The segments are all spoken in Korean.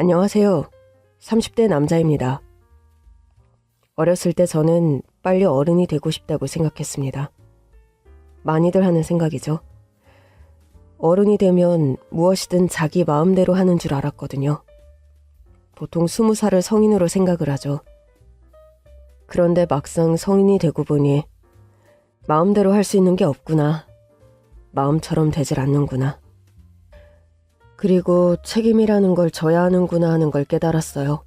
안녕하세요. 30대 남자입니다. 어렸을 때 저는 빨리 어른이 되고 싶다고 생각했습니다. 많이들 하는 생각이죠. 어른이 되면 무엇이든 자기 마음대로 하는 줄 알았거든요. 보통 20살을 성인으로 생각을 하죠. 그런데 막상 성인이 되고 보니 마음대로 할 수 있는 게 없구나. 마음처럼 되질 않는구나. 그리고 책임이라는 걸 져야 하는구나 하는 걸 깨달았어요.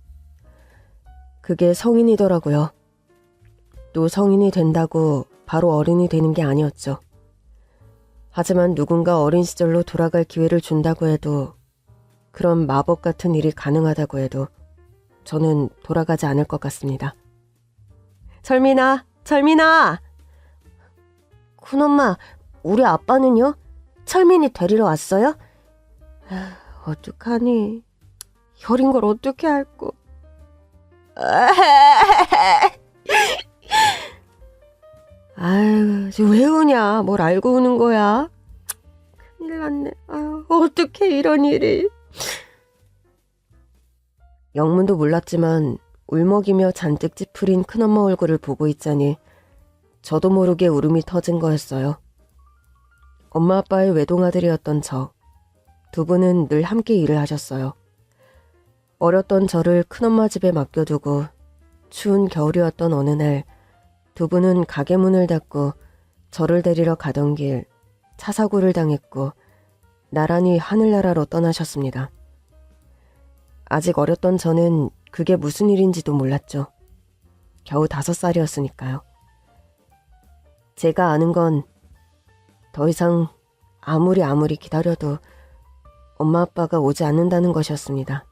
그게 성인이더라고요. 또 성인이 된다고 바로 어른이 되는 게 아니었죠. 하지만 누군가 어린 시절로 돌아갈 기회를 준다고 해도, 그런 마법 같은 일이 가능하다고 해도 저는 돌아가지 않을 것 같습니다. 철민아! 큰엄마, 우리 아빠는요? 철민이 데리러 왔어요? 어떡하니? 혈인 걸 어떻게 알고. 아유, 왜 우냐? 뭘 알고 우는 거야? 큰일 났네. 아유, 어떻게 이런 일이. 영문도 몰랐지만 울먹이며 잔뜩 찌푸린 큰엄마 얼굴을 보고 있자니 저도 모르게 울음이 터진 거였어요. 엄마 아빠의 외동아들이었던 저. 두 분은 늘 함께 일을 하셨어요. 어렸던 저를 큰엄마 집에 맡겨두고 추운 겨울이었던 어느 날 두 분은 가게 문을 닫고 저를 데리러 가던 길 차 사고를 당했고 나란히 하늘나라로 떠나셨습니다. 아직 어렸던 저는 그게 무슨 일인지도 몰랐죠. 겨우 5살이었으니까요. 제가 아는 건 더 이상 아무리 기다려도 엄마 아빠가 오지 않는다는 것이었습니다.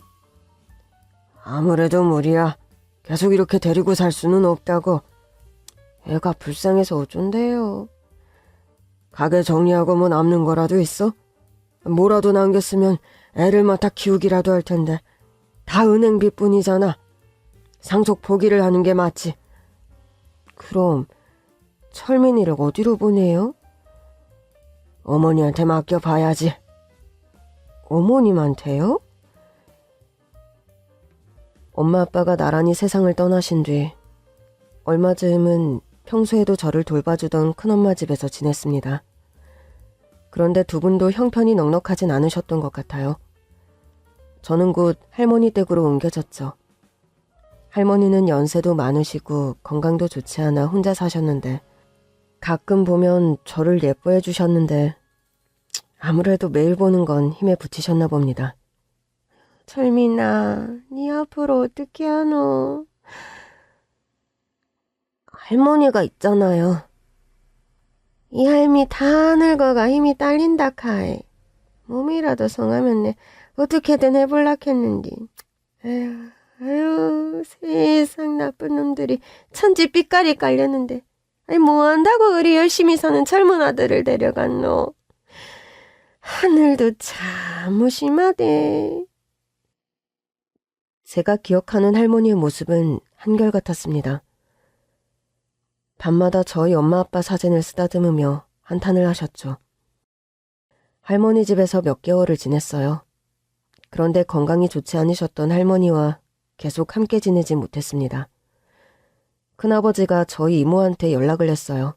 아무래도 무리야. 계속 이렇게 데리고 살 수는 없다고. 애가 불쌍해서 어쩐대요. 가게 정리하고 뭐 남는 거라도 있어? 뭐라도 남겼으면 애를 맡아 키우기라도 할 텐데. 다 은행빚뿐이잖아. 상속 포기를 하는 게 맞지. 그럼 철민이를 어디로 보내요? 어머니한테 맡겨봐야지. 어머님한테요? 엄마 아빠가 나란히 세상을 떠나신 뒤 얼마 즈음은 평소에도 저를 돌봐주던 큰엄마 집에서 지냈습니다. 그런데 두 분도 형편이 넉넉하진 않으셨던 것 같아요. 저는 곧 할머니 댁으로 옮겨졌죠. 할머니는 연세도 많으시고 건강도 좋지 않아 혼자 사셨는데 가끔 보면 저를 예뻐해 주셨는데 아무래도 매일 보는 건 힘에 부치셨나 봅니다. 철민아, 네 앞으로 어떻게 하노? 할머니가 있잖아요. 이 할미 다 늙어가 힘이 딸린다 카이. 몸이라도 성하면 내 어떻게든 해볼락 했는디. 에휴, 세상 나쁜 놈들이 천지 삐까리 깔렸는데. 아니 뭐 한다고 그리 열심히 사는 젊은 아들을 데려갔노. 하늘도 참 무심하대. 제가 기억하는 할머니의 모습은 한결같았습니다. 밤마다 저희 엄마 아빠 사진을 쓰다듬으며 한탄을 하셨죠. 할머니 집에서 몇 개월을 지냈어요. 그런데 건강이 좋지 않으셨던 할머니와 계속 함께 지내지 못했습니다. 큰아버지가 저희 이모한테 연락을 했어요.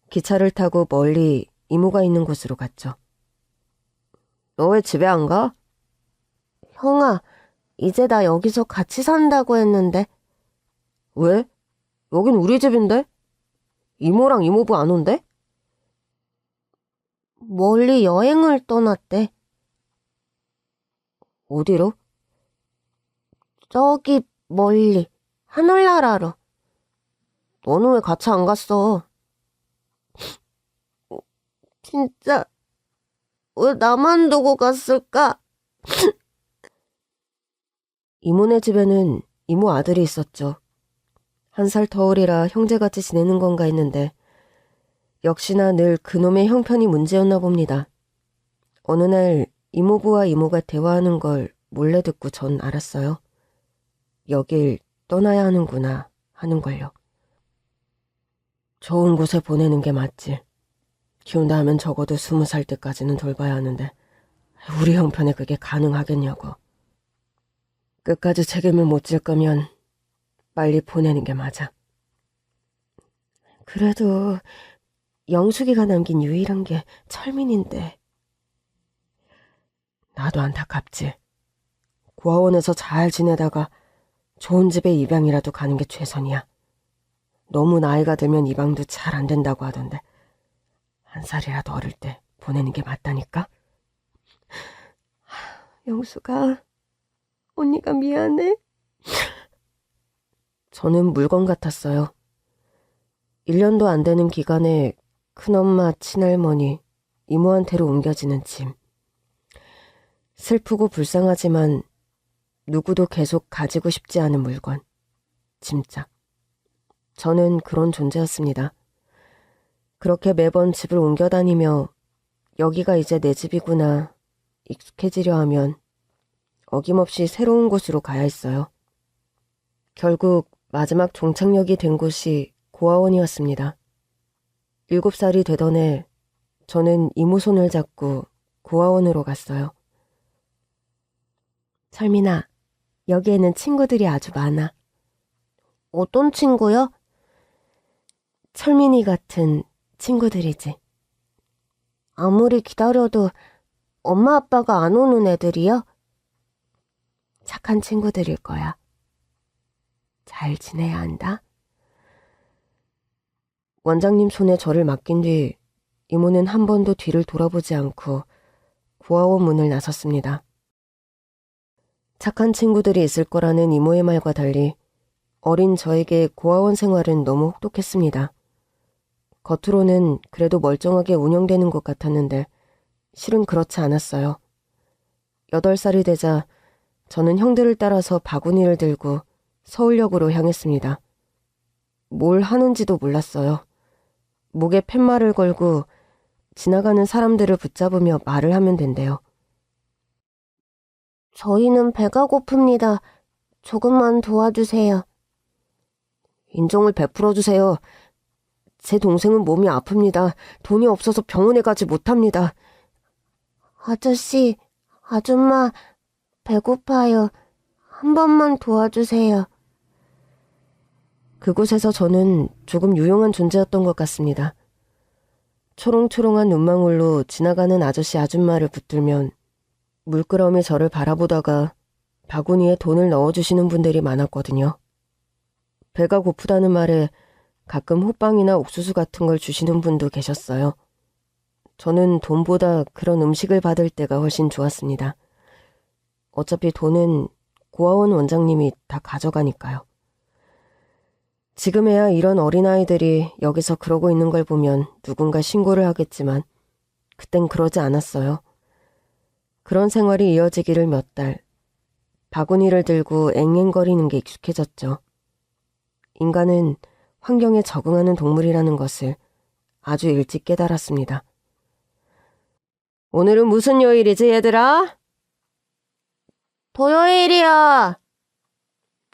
기차를 타고 멀리 이모가 있는 곳으로 갔죠. 너 왜 집에 안 가? 형아, 이제 나 여기서 같이 산다고 했는데. 왜? 여긴 우리 집인데? 이모랑 이모부 안 온대? 멀리 여행을 떠났대. 어디로? 저기 멀리 하늘나라로. 너는 왜 같이 안 갔어? 진짜 왜 나만 두고 갔을까? 이모네 집에는 이모 아들이 있었죠. 1살 터울이라 형제같이 지내는 건가 했는데 역시나 늘 그놈의 형편이 문제였나 봅니다. 어느 날 이모부와 이모가 대화하는 걸 몰래 듣고 전 알았어요. 여길 떠나야 하는구나 하는 걸요. 좋은 곳에 보내는 게 맞지. 키운다 하면 적어도 20살 때까지는 돌봐야 하는데 우리 형편에 그게 가능하겠냐고. 끝까지 책임을 못 질 거면 빨리 보내는 게 맞아. 그래도 영숙이가 남긴 유일한 게 철민인데. 나도 안타깝지. 고아원에서 잘 지내다가 좋은 집에 입양이라도 가는 게 최선이야. 너무 나이가 들면 입양도 잘 안 된다고 하던데 한 살이라도 어릴 때 보내는 게 맞다니까. 영숙아, 언니가 미안해. 저는 물건 같았어요. 1년도 안 되는 기간에 큰엄마, 친할머니, 이모한테로 옮겨지는 짐. 슬프고 불쌍하지만 누구도 계속 가지고 싶지 않은 물건. 짐짝. 저는 그런 존재였습니다. 그렇게 매번 집을 옮겨 다니며 여기가 이제 내 집이구나 익숙해지려 하면 어김없이 새로운 곳으로 가야 했어요. 결국 마지막 종착역이 된 곳이 고아원이었습니다. 7살이 되던 해 저는 이모 손을 잡고 고아원으로 갔어요. 철민아, 여기에는 친구들이 아주 많아. 어떤 친구요? 철민이 같은 친구들이지. 아무리 기다려도 엄마 아빠가 안 오는 애들이요? 착한 친구들일 거야. 잘 지내야 한다. 원장님 손에 저를 맡긴 뒤 이모는 한 번도 뒤를 돌아보지 않고 고아원 문을 나섰습니다. 착한 친구들이 있을 거라는 이모의 말과 달리 어린 저에게 고아원 생활은 너무 혹독했습니다. 겉으로는 그래도 멀쩡하게 운영되는 것 같았는데 실은 그렇지 않았어요. 8살이 되자 저는 형들을 따라서 바구니를 들고 서울역으로 향했습니다. 뭘 하는지도 몰랐어요. 목에 팻말을 걸고 지나가는 사람들을 붙잡으며 말을 하면 된대요. 저희는 배가 고픕니다. 조금만 도와주세요. 인정을 베풀어주세요. 제 동생은 몸이 아픕니다. 돈이 없어서 병원에 가지 못합니다. 아저씨, 아줌마, 배고파요. 한 번만 도와주세요. 그곳에서 저는 조금 유용한 존재였던 것 같습니다. 초롱초롱한 눈망울로 지나가는 아저씨 아줌마를 붙들면 물끄러미 저를 바라보다가 바구니에 돈을 넣어주시는 분들이 많았거든요. 배가 고프다는 말에 가끔 호빵이나 옥수수 같은 걸 주시는 분도 계셨어요. 저는 돈보다 그런 음식을 받을 때가 훨씬 좋았습니다. 어차피 돈은 고아원 원장님이 다 가져가니까요. 지금에야 이런 어린아이들이 여기서 그러고 있는 걸 보면 누군가 신고를 하겠지만 그땐 그러지 않았어요. 그런 생활이 이어지기를 몇 달, 바구니를 들고 앵앵거리는 게 익숙해졌죠. 인간은 환경에 적응하는 동물이라는 것을 아주 일찍 깨달았습니다. 오늘은 무슨 요일이지, 얘들아? 토요일이야.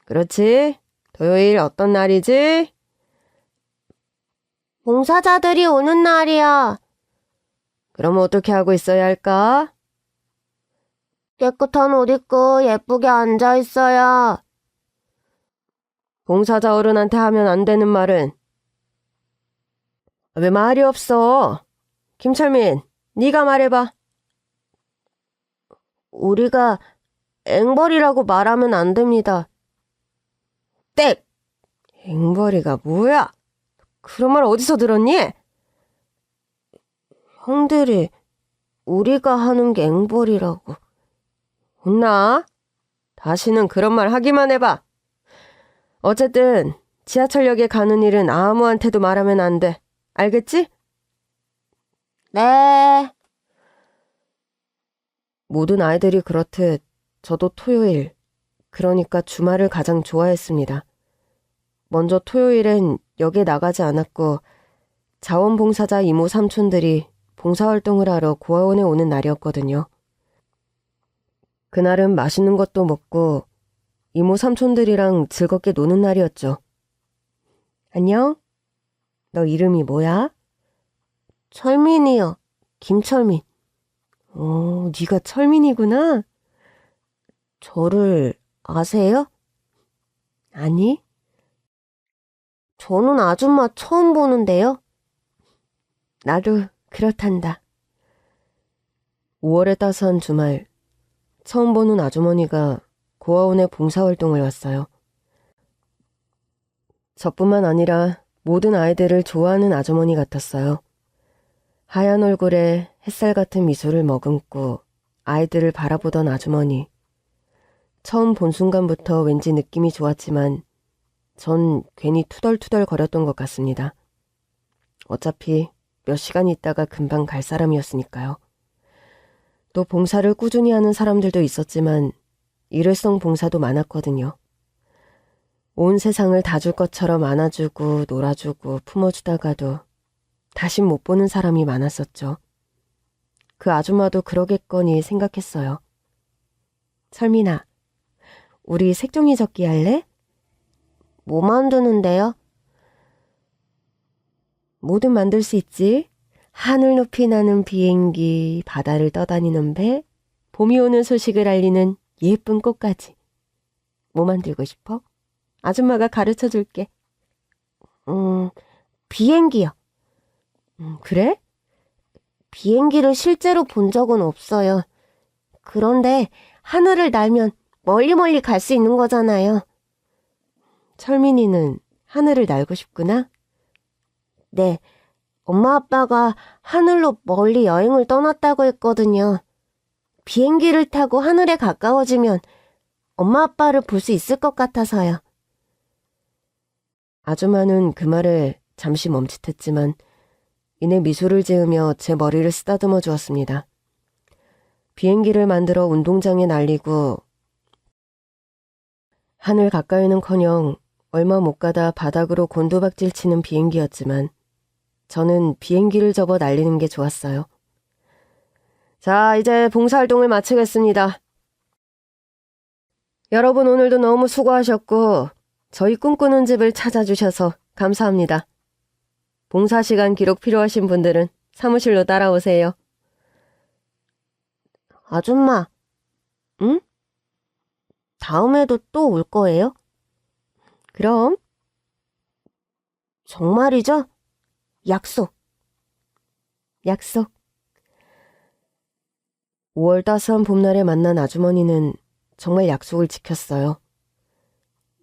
그렇지. 토요일 어떤 날이지? 봉사자들이 오는 날이야. 그럼 어떻게 하고 있어야 할까? 깨끗한 옷 입고 예쁘게 앉아 있어요. 봉사자 어른한테 하면 안 되는 말은? 왜 말이 없어? 김철민, 네가 말해봐. 우리가 앵벌이라고 말하면 안 됩니다. 땡! 앵벌이가 뭐야? 그런 말 어디서 들었니? 형들이 우리가 하는 게 앵벌이라고. 혼나? 다시는 그런 말 하기만 해봐. 어쨌든 지하철역에 가는 일은 아무한테도 말하면 안 돼. 알겠지? 네. 모든 아이들이 그렇듯 저도 토요일, 그러니까 주말을 가장 좋아했습니다. 먼저 토요일엔 역에 나가지 않았고 자원봉사자 이모 삼촌들이 봉사활동을 하러 고아원에 오는 날이었거든요. 그날은 맛있는 것도 먹고 이모 삼촌들이랑 즐겁게 노는 날이었죠. 안녕? 너 이름이 뭐야? 철민이요. 김철민. 네가 철민이구나. 저를 아세요? 아니, 저는 아줌마 처음 보는데요. 나도 그렇단다. 5월에 따스한 주말, 처음 보는 아주머니가 고아원에 봉사활동을 왔어요. 저뿐만 아니라 모든 아이들을 좋아하는 아주머니 같았어요. 하얀 얼굴에 햇살 같은 미소를 머금고 아이들을 바라보던 아주머니. 처음 본 순간부터 왠지 느낌이 좋았지만 전 괜히 투덜투덜 거렸던 것 같습니다. 어차피 몇 시간 있다가 금방 갈 사람이었으니까요. 또 봉사를 꾸준히 하는 사람들도 있었지만 일회성 봉사도 많았거든요. 온 세상을 다 줄 것처럼 안아주고 놀아주고 품어주다가도 다신 못 보는 사람이 많았었죠. 그 아줌마도 그러겠거니 생각했어요. 철민아, 우리 색종이 접기 할래? 뭐 만드는데요? 뭐든 만들 수 있지. 하늘 높이 나는 비행기, 바다를 떠다니는 배, 봄이 오는 소식을 알리는 예쁜 꽃까지. 뭐 만들고 싶어? 아줌마가 가르쳐 줄게. 비행기요. 그래? 비행기를 실제로 본 적은 없어요. 그런데 하늘을 날면 멀리 갈 수 있는 거잖아요. 철민이는 하늘을 날고 싶구나? 네, 엄마 아빠가 하늘로 멀리 여행을 떠났다고 했거든요. 비행기를 타고 하늘에 가까워지면 엄마 아빠를 볼 수 있을 것 같아서요. 아줌마는 그 말에 잠시 멈칫했지만 이내 미소를 지으며 제 머리를 쓰다듬어 주었습니다. 비행기를 만들어 운동장에 날리고 하늘 가까이는커녕 얼마 못 가다 바닥으로 곤두박질 치는 비행기였지만 저는 비행기를 접어 날리는 게 좋았어요. 자, 이제 봉사활동을 마치겠습니다. 여러분 오늘도 너무 수고하셨고 저희 꿈꾸는 집을 찾아주셔서 감사합니다. 봉사시간 기록 필요하신 분들은 사무실로 따라오세요. 아줌마, 응? 다음에도 또 올 거예요? 그럼. 정말이죠? 약속. 약속. 5월 따스한 봄날에 만난 아주머니는 정말 약속을 지켰어요.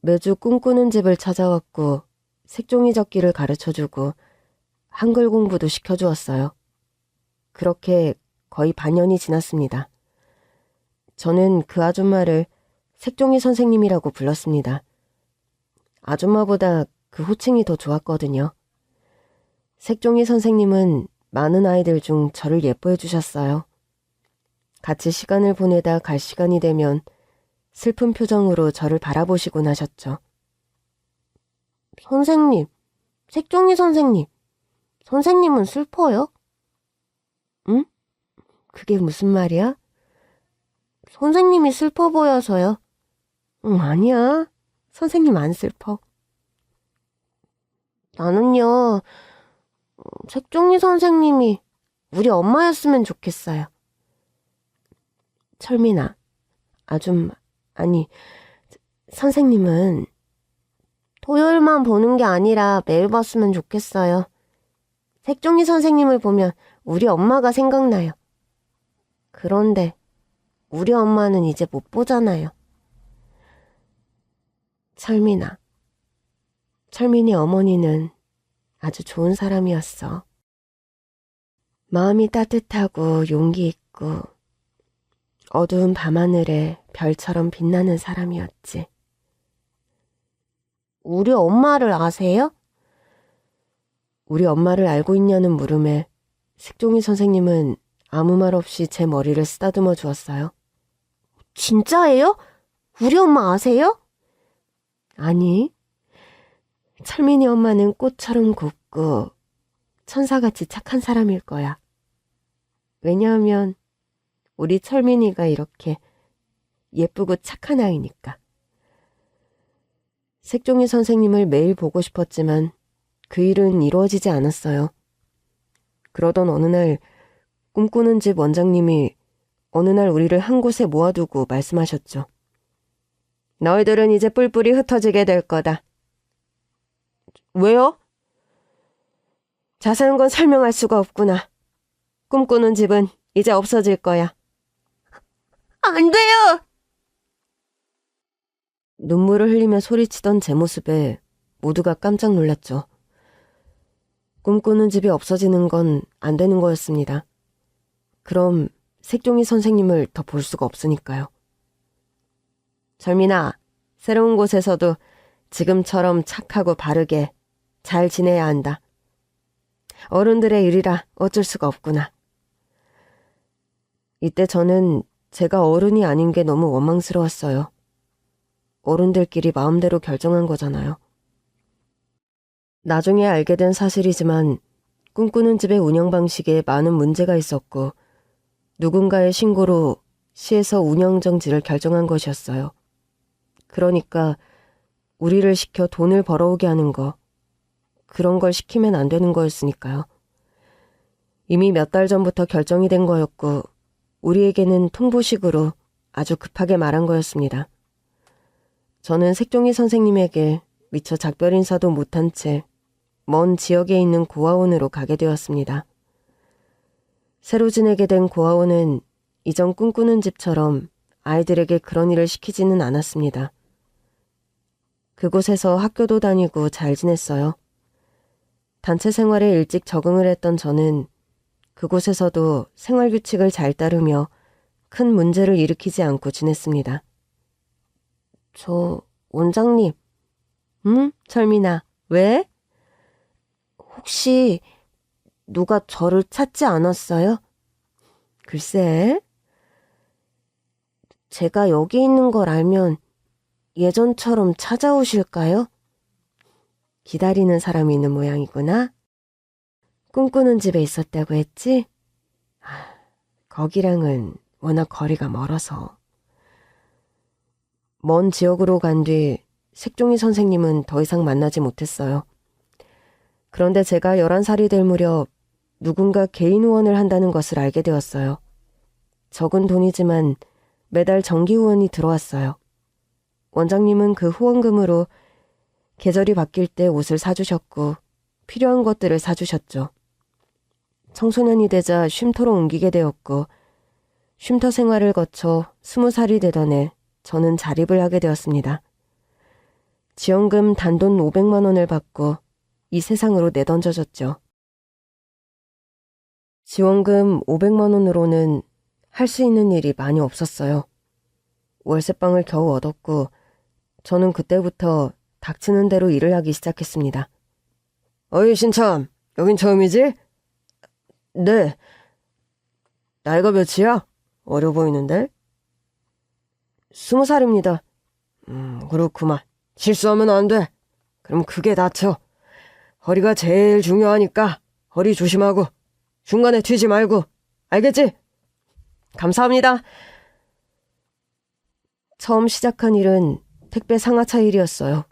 매주 꿈꾸는 집을 찾아왔고 색종이 접기를 가르쳐주고 한글 공부도 시켜주었어요. 그렇게 거의 반년이 지났습니다. 저는 그 아줌마를 색종이 선생님이라고 불렀습니다. 아줌마보다 그 호칭이 더 좋았거든요. 색종이 선생님은 많은 아이들 중 저를 예뻐해 주셨어요. 같이 시간을 보내다 갈 시간이 되면 슬픈 표정으로 저를 바라보시곤 하셨죠. 선생님, 색종이 선생님, 선생님은 슬퍼요? 응? 그게 무슨 말이야? 선생님이 슬퍼 보여서요. 응, 아니야. 선생님 안 슬퍼. 나는요, 색종이 선생님이 우리 엄마였으면 좋겠어요. 철민아, 아줌마, 아니, 선생님은 토요일만 보는 게 아니라 매일 봤으면 좋겠어요. 색종이 선생님을 보면 우리 엄마가 생각나요. 그런데 우리 엄마는 이제 못 보잖아요. 철민아, 철민이 어머니는 아주 좋은 사람이었어. 마음이 따뜻하고 용기 있고 어두운 밤하늘에 별처럼 빛나는 사람이었지. 우리 엄마를 아세요? 우리 엄마를 알고 있냐는 물음에 색종이 선생님은 아무 말 없이 제 머리를 쓰다듬어 주었어요. 진짜예요? 우리 엄마 아세요? 아니, 철민이 엄마는 꽃처럼 곱고 천사같이 착한 사람일 거야. 왜냐하면 우리 철민이가 이렇게 예쁘고 착한 아이니까. 색종이 선생님을 매일 보고 싶었지만 그 일은 이루어지지 않았어요. 그러던 어느 날 꿈꾸는 집 원장님이 어느 날 우리를 한 곳에 모아두고 말씀하셨죠. 너희들은 이제 뿔뿔이 흩어지게 될 거다. 왜요? 자세한 건 설명할 수가 없구나. 꿈꾸는 집은 이제 없어질 거야. 안 돼요! 눈물을 흘리며 소리치던 제 모습에 모두가 깜짝 놀랐죠. 꿈꾸는 집이 없어지는 건 안 되는 거였습니다. 그럼 색종이 선생님을 더 볼 수가 없으니까요. 철민아, 새로운 곳에서도 지금처럼 착하고 바르게 잘 지내야 한다. 어른들의 일이라 어쩔 수가 없구나. 이때 저는 제가 어른이 아닌 게 너무 원망스러웠어요. 어른들끼리 마음대로 결정한 거잖아요. 나중에 알게 된 사실이지만 꿈꾸는 집의 운영 방식에 많은 문제가 있었고 누군가의 신고로 시에서 운영 정지를 결정한 것이었어요. 그러니까 우리를 시켜 돈을 벌어오게 하는 거, 그런 걸 시키면 안 되는 거였으니까요. 이미 몇 달 전부터 결정이 된 거였고 우리에게는 통보식으로 아주 급하게 말한 거였습니다. 저는 색종이 선생님에게 미처 작별 인사도 못한 채 먼 지역에 있는 고아원으로 가게 되었습니다. 새로 지내게 된 고아원은 이전 꿈꾸는 집처럼 아이들에게 그런 일을 시키지는 않았습니다. 그곳에서 학교도 다니고 잘 지냈어요. 단체 생활에 일찍 적응을 했던 저는 그곳에서도 생활 규칙을 잘 따르며 큰 문제를 일으키지 않고 지냈습니다. 원장님. 철민아, 왜? 혹시 누가 저를 찾지 않았어요? 글쎄. 제가 여기 있는 걸 알면 예전처럼 찾아오실까요? 기다리는 사람이 있는 모양이구나. 꿈꾸는 집에 있었다고 했지? 거기랑은 워낙 거리가 멀어서. 먼 지역으로 간 뒤 색종이 선생님은 더 이상 만나지 못했어요. 그런데 제가 11살이 될 무렵 누군가 개인 후원을 한다는 것을 알게 되었어요. 적은 돈이지만 매달 정기 후원이 들어왔어요. 원장님은 그 후원금으로 계절이 바뀔 때 옷을 사주셨고 필요한 것들을 사주셨죠. 청소년이 되자 쉼터로 옮기게 되었고 쉼터 생활을 거쳐 20살이 되던 해 저는 자립을 하게 되었습니다. 지원금 단돈 500만 원을 받고 이 세상으로 내던져졌죠. 지원금 500만 원으로는 할 수 있는 일이 많이 없었어요. 월세방을 겨우 얻었고 저는 그때부터 닥치는 대로 일을 하기 시작했습니다. 어이 신참, 여긴 처음이지? 네. 나이가 몇이야? 어려 보이는데? 20살입니다. 그렇구만. 실수하면 안 돼. 그럼 크게 다쳐. 허리가 제일 중요하니까 허리 조심하고 중간에 튀지 말고. 알겠지? 감사합니다. 처음 시작한 일은 택배 상하차 일이었어요.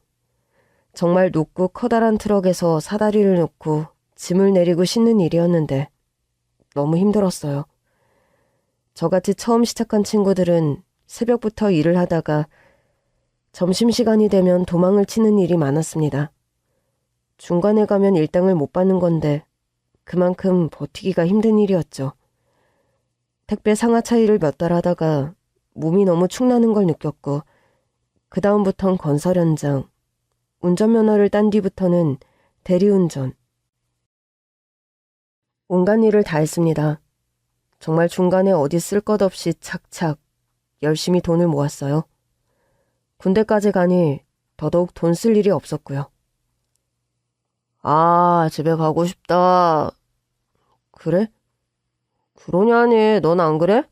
정말 높고 커다란 트럭에서 사다리를 놓고 짐을 내리고 싣는 일이었는데 너무 힘들었어요. 저같이 처음 시작한 친구들은 새벽부터 일을 하다가 점심시간이 되면 도망을 치는 일이 많았습니다. 중간에 가면 일당을 못 받는 건데 그만큼 버티기가 힘든 일이었죠. 택배 상하차 일을 몇 달 하다가 몸이 너무 축나는 걸 느꼈고 그 다음부턴 건설 현장, 운전면허를 딴 뒤부터는 대리운전. 온갖 일을 다 했습니다. 정말 중간에 어디 쓸 것 없이 착착 열심히 돈을 모았어요. 군대까지 가니 더더욱 돈 쓸 일이 없었고요. 집에 가고 싶다. 그래? 그러냐니, 넌 안 그래?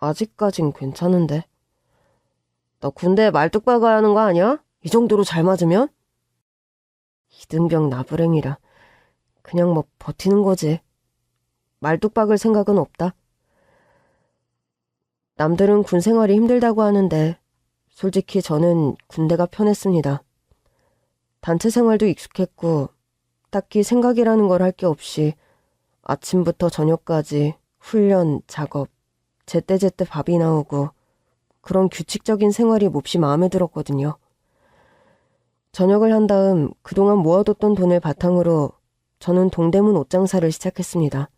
아직까진 괜찮은데. 너 군대 말뚝 박아야 하는 거 아니야? 이 정도로 잘 맞으면? 이등병 나부랭이라 그냥 뭐 버티는 거지. 말뚝 박을 생각은 없다. 남들은 군 생활이 힘들다고 하는데 솔직히 저는 군대가 편했습니다. 단체 생활도 익숙했고 딱히 생각이라는 걸 할 게 없이 아침부터 저녁까지 훈련, 작업, 제때제때 밥이 나오고 그런 규칙적인 생활이 몹시 마음에 들었거든요. 전역을 한 다음 그동안 모아뒀던 돈을 바탕으로 저는 동대문 옷장사를 시작했습니다.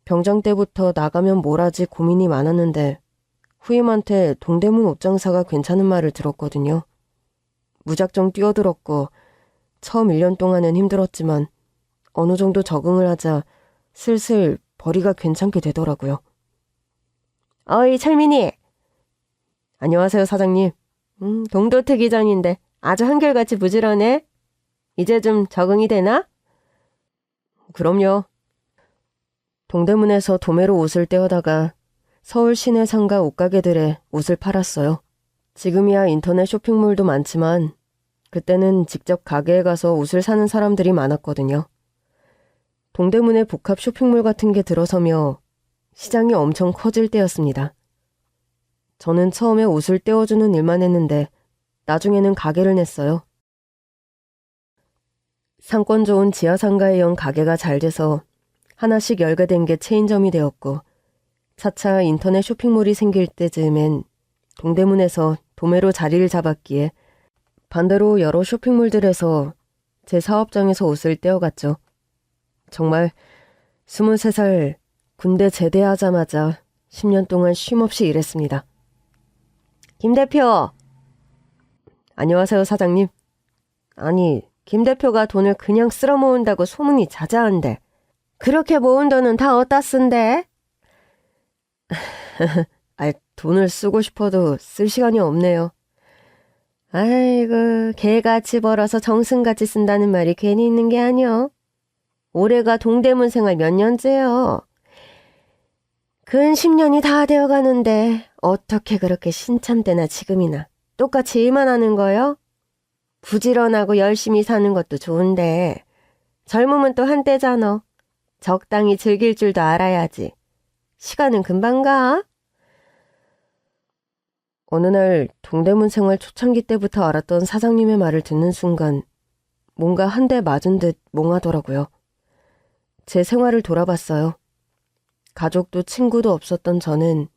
병장 때부터 나가면 뭘 하지 고민이 많았는데 후임한테 동대문 옷장사가 괜찮은 말을 들었거든요. 무작정 뛰어들었고 처음 1년 동안은 힘들었지만 어느 정도 적응을 하자 슬슬 벌이가 괜찮게 되더라고요. 어이 철민이. 안녕하세요 사장님. 동도트기 전인데 아주 한결같이 부지런해. 이제 좀 적응이 되나? 그럼요. 동대문에서 도매로 옷을 떼어다가 서울 시내 상가 옷가게들에 옷을 팔았어요. 지금이야 인터넷 쇼핑몰도 많지만 그때는 직접 가게에 가서 옷을 사는 사람들이 많았거든요. 동대문에 복합 쇼핑몰 같은 게 들어서며 시장이 엄청 커질 때였습니다. 저는 처음에 옷을 떼어주는 일만 했는데 나중에는 가게를 냈어요. 상권 좋은 지하상가에 연 가게가 잘 돼서 하나씩 열게 된 게 체인점이 되었고 차차 인터넷 쇼핑몰이 생길 때쯤엔 동대문에서 도매로 자리를 잡았기에 반대로 여러 쇼핑몰들에서 제 사업장에서 옷을 떼어갔죠. 정말 23살 군대 제대하자마자 10년 동안 쉼없이 일했습니다. 김 대표! 안녕하세요 사장님. 아니 김 대표가 돈을 그냥 쓸어 모은다고 소문이 자자한데 그렇게 모은 돈은 다 어디다 쓴대? 돈을 쓰고 싶어도 쓸 시간이 없네요. 아이고 개같이 벌어서 정승같이 쓴다는 말이 괜히 있는 게 아니여. 올해가 동대문 생활 몇 년째요. 근 10년이 다 되어가는데 어떻게 그렇게 신참 때나 지금이나 똑같이 일만 하는 거요? 부지런하고 열심히 사는 것도 좋은데 젊으면 또 한때잖아. 적당히 즐길 줄도 알아야지. 시간은 금방 가. 어느 날 동대문 생활 초창기 때부터 알았던 사장님의 말을 듣는 순간 뭔가 한 대 맞은 듯 몽하더라고요. 제 생활을 돌아봤어요. 가족도 친구도 없었던 저는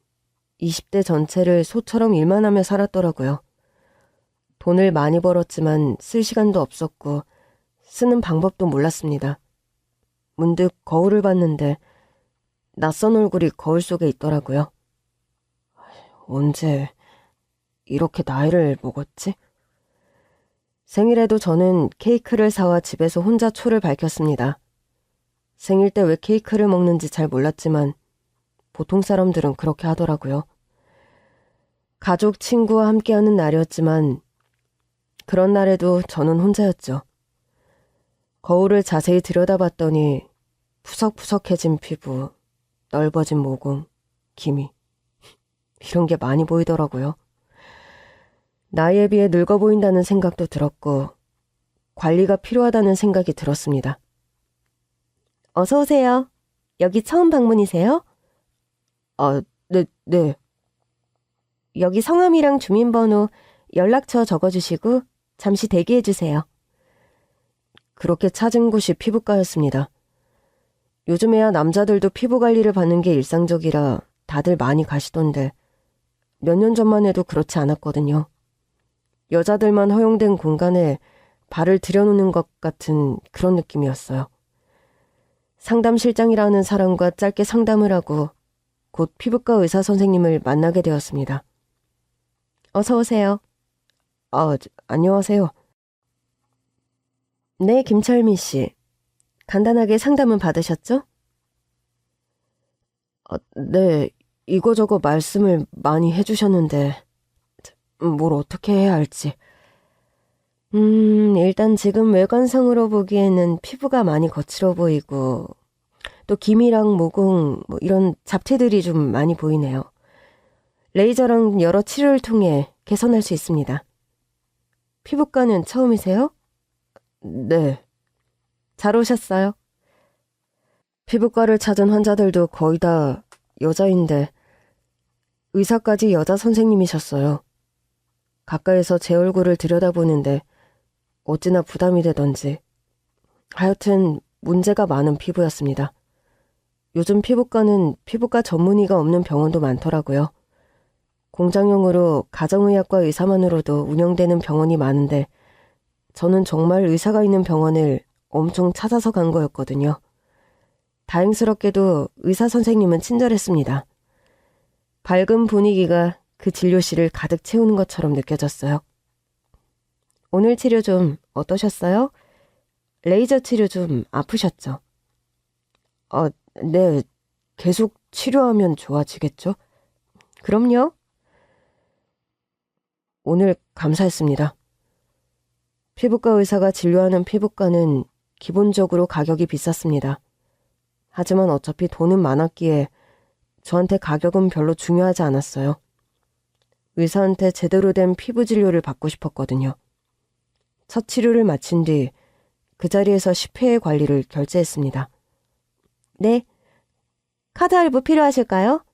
20대 전체를 소처럼 일만 하며 살았더라고요. 돈을 많이 벌었지만 쓸 시간도 없었고 쓰는 방법도 몰랐습니다. 문득 거울을 봤는데 낯선 얼굴이 거울 속에 있더라고요. 언제 이렇게 나이를 먹었지? 생일에도 저는 케이크를 사와 집에서 혼자 초를 밝혔습니다. 생일 때 왜 케이크를 먹는지 잘 몰랐지만 보통 사람들은 그렇게 하더라고요. 가족, 친구와 함께하는 날이었지만 그런 날에도 저는 혼자였죠. 거울을 자세히 들여다봤더니 푸석푸석해진 피부, 넓어진 모공, 기미 이런 게 많이 보이더라고요. 나이에 비해 늙어 보인다는 생각도 들었고 관리가 필요하다는 생각이 들었습니다. 어서 오세요. 여기 처음 방문이세요? 네. 여기 성함이랑 주민번호, 연락처 적어주시고 잠시 대기해주세요. 그렇게 찾은 곳이 피부과였습니다. 요즘에야 남자들도 피부 관리를 받는 게 일상적이라 다들 많이 가시던데 몇 년 전만 해도 그렇지 않았거든요. 여자들만 허용된 공간에 발을 들여놓는 것 같은 그런 느낌이었어요. 상담실장이라는 사람과 짧게 상담을 하고 곧 피부과 의사 선생님을 만나게 되었습니다. 어서 오세요. 안녕하세요. 네, 김철민 씨. 간단하게 상담은 받으셨죠? 네, 이거저거 말씀을 많이 해주셨는데 뭘 어떻게 해야 할지. 일단 지금 외관상으로 보기에는 피부가 많이 거칠어 보이고 또 기미랑 모공 이런 잡티들이 좀 많이 보이네요. 레이저랑 여러 치료를 통해 개선할 수 있습니다. 피부과는 처음이세요? 네. 잘 오셨어요. 피부과를 찾은 환자들도 거의 다 여자인데 의사까지 여자 선생님이셨어요. 가까이서 제 얼굴을 들여다보는데 어찌나 부담이 되던지 하여튼 문제가 많은 피부였습니다. 요즘 피부과는 피부과 전문의가 없는 병원도 많더라고요. 공장용으로 가정의학과 의사만으로도 운영되는 병원이 많은데 저는 정말 의사가 있는 병원을 엄청 찾아서 간 거였거든요. 다행스럽게도 의사 선생님은 친절했습니다. 밝은 분위기가 그 진료실을 가득 채우는 것처럼 느껴졌어요. 오늘 치료 좀 어떠셨어요? 레이저 치료 좀 아프셨죠? 네. 계속 치료하면 좋아지겠죠? 그럼요. 오늘 감사했습니다. 피부과 의사가 진료하는 피부과는 기본적으로 가격이 비쌌습니다. 하지만 어차피 돈은 많았기에 저한테 가격은 별로 중요하지 않았어요. 의사한테 제대로 된 피부 진료를 받고 싶었거든요. 첫 치료를 마친 뒤 그 자리에서 10회의 관리를 결제했습니다. 네. 카드 할부 필요하실까요?